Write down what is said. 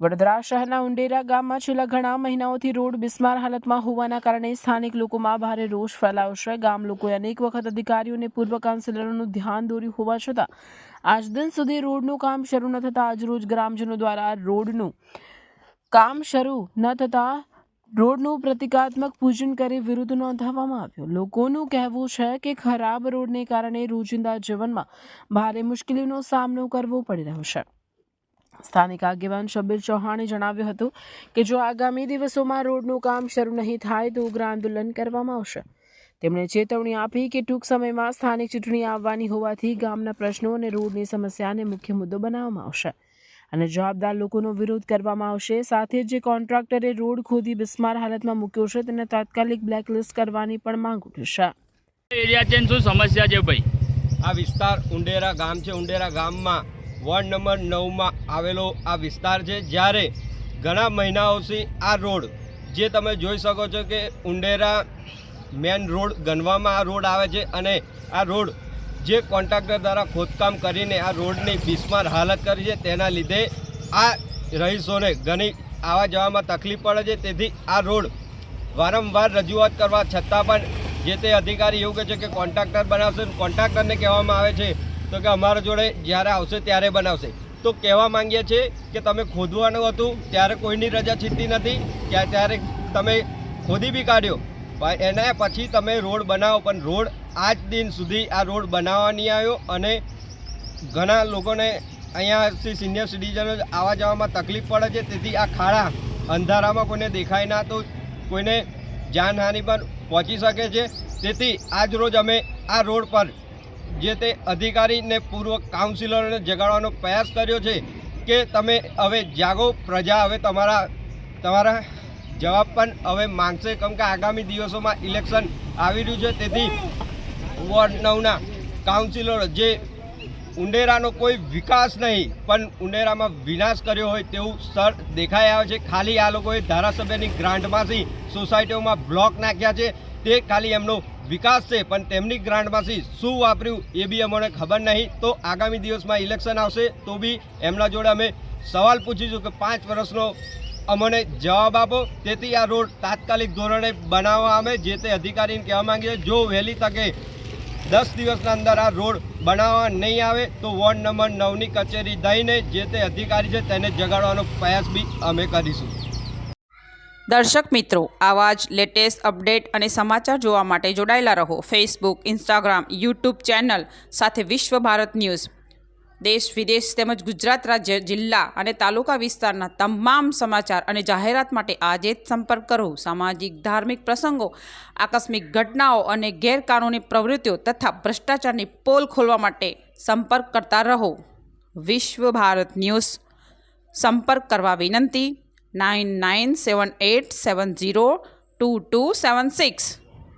વડોદરા શહેરના ઉંડેરા ગામમાં છેલ્લા ઘણા મહિનાઓથી રોડ બિસ્માર હાલતમાં હોવાના કારણે સ્થાનિક લોકોમાં ભારે રોષ ફેલાયો છે। ગામ લોકોએ અનેક વખત અધિકારીઓને પૂર્વ કાઉન્સિલરોનું ધ્યાન દોર્યું હોવા છતાં આજ દિન સુધી રોડનું કામ શરૂ ન થતાં આજરોજ ગ્રામજનો દ્વારા રોડનું કામ શરૂ ન થતાં રોડનું પ્રતિકાત્મક પૂજન કરી વિરોધ નોંધાવવામાં આવ્યો। લોકોનું કહેવું છે કે ખરાબ રોડને કારણે રોજિંદા જીવનમાં ભારે મુશ્કેલીનો સામનો કરવો પડી રહ્યો છે। સ્થાનિક આગેવાન શબીર ચૌહાણે જણાવ્યું હતું કે જો આગામી દિવસોમાં રોડનું કામ શરૂ નહીં થાય તો ઉગ્ર આંદોલન કરવામાં આવશે। તેમણે ચેતવણી આપી કે ટૂંક સમયમાં સ્થાનિક ચૂંટણી આવવાની હોવાથી ગામના પ્રશ્નો અને રોડની સમસ્યાને મુખ્ય મુદ્દો બનાવવામાં આવશે અને જવાબદાર લોકોનો વિરોધ કરવામાં આવશે। સાથે જ જે કોન્ટ્રાક્ટરે રોડ ખોદી બિસ્માર હાલતમાં મૂક્યો છે તેને તાત્કાલિક બ્લેકલિસ્ટ કરવાની પણ માંગ ઉઠી છે। એરિયા ચેન્જ શું સમસ્યા છે ભાઈ? આ વિસ્તાર ઉંડેરા ગામ છે। ઉંડેરા ગામમાં વોર્ડ નંબર 9માં આવેલો આ વિસ્તાર છે, જ્યારે ઘણા મહિનાઓથી આ રોડ જે તમે જોઈ શકો છો કે ઉંડેરા મેન રોડ ગણવામાં આ રોડ આવે છે અને આ રોડ જે કોન્ટ્રાક્ટર દ્વારા ખોદકામ કરીને આ રોડની બિસ્માર હાલત કરી છે તેના લીધે આ રહીશોને ઘણી આવવા જવામાં તકલીફ પડે છે। તેથી આ રોડ વારંવાર રજૂઆત કરવા છતાં પણ જે તે અધિકારી એવું કહે છે કે કોન્ટ્રાક્ટર બનાવશે। કોન્ટ્રાક્ટરને કહેવામાં આવે છે તો કે અમારા જોડે જ્યારે આવશે ત્યારે બનાવશે। તો કહેવા માંગીએ છીએ કે તમે ખોદવાનું હતું ત્યારે કોઈની રજા છીનતી નથી, ત્યારે તમે ખોદી બી કાઢ્યો, એના પછી તમે રોડ બનાવો, પણ રોડ આજ દિન સુધી આ રોડ બનાવવા નહીં આવ્યો અને ઘણા લોકોને અહીંયાથી સિનિયર સિટીઝનો આવવા જવામાં તકલીફ પડે છે। તેથી આ ખાડા અંધારામાં કોઈને દેખાય ના તો કોઈને જાનહાનિ પણ પહોંચી શકે છે। તેથી આજ રોજ અમે આ રોડ પર જે તે અધિકારીને પૂર્વ કાઉન્સિલરોને જગાડવાનો પ્રયાસ કર્યો છે કે તમે હવે જાગો, પ્રજા હવે તમારા જવાબ પણ હવે માંગશે, કેમ કે આગામી દિવસોમાં ઇલેક્શન આવી રહ્યું છે। તેથી વોર્ડ 9ના કાઉન્સિલરો જે ઉંડેરાનો કોઈ વિકાસ નહીં પણ ઉંડેરામાં વિનાશ કર્યો હોય તેવું સ્થળ દેખાઈ આવે છે। ખાલી આ લોકોએ ધારાસભ્યની ગ્રાન્ટમાંથી સોસાયટીઓમાં બ્લોક નાખ્યા છે, તે ખાલી એમનો વિકાસ છે, પણ તેમની ગ્રાન્ટમાંથી શું વાપર્યું એ બી અમને ખબર નહીં। તો આગામી દિવસમાં ઇલેક્શન આવશે તો બી એમના જોડે અમે સવાલ પૂછીશું કે 5 વર્ષનો અમને જવાબ આપો। તેથી આ રોડ તાત્કાલિક ધોરણે બનાવવા અમે જે તે અધિકારીને કહેવા માંગીએ છીએ, જો વહેલી તકે 10 દિવસના અંદર આ રોડ બનાવવા નહીં આવે તો વોર્ડ નંબર 9ની કચેરી દઈને જે તે અધિકારી છે તેને જગાડવાનો પ્રયાસ બી અમે કરીશું। દર્શક મિત્રો, આવા જ લેટેસ્ટ અપડેટ અને સમાચાર જોવા માટે જોડાયેલા રહો ફેસબુક, ઇન્સ્ટાગ્રામ, યુટ્યુબ ચેનલ સાથે વિશ્વ ભારત ન્યૂઝ। દેશ વિદેશ તેમજ ગુજરાત રાજ્ય, જિલ્લા અને તાલુકા વિસ્તારના તમામ સમાચાર અને જાહેરાત માટે આજે જ સંપર્ક કરો। સામાજિક ધાર્મિક પ્રસંગો, આકસ્મિક ઘટનાઓ અને ગેરકાનૂની પ્રવૃત્તિઓ તથા ભ્રષ્ટાચારની પોલ ખોલવા માટે સંપર્ક કરતા રહો। વિશ્વ ભારત ન્યૂઝ સંપર્ક કરવા વિનંતી 9978702276।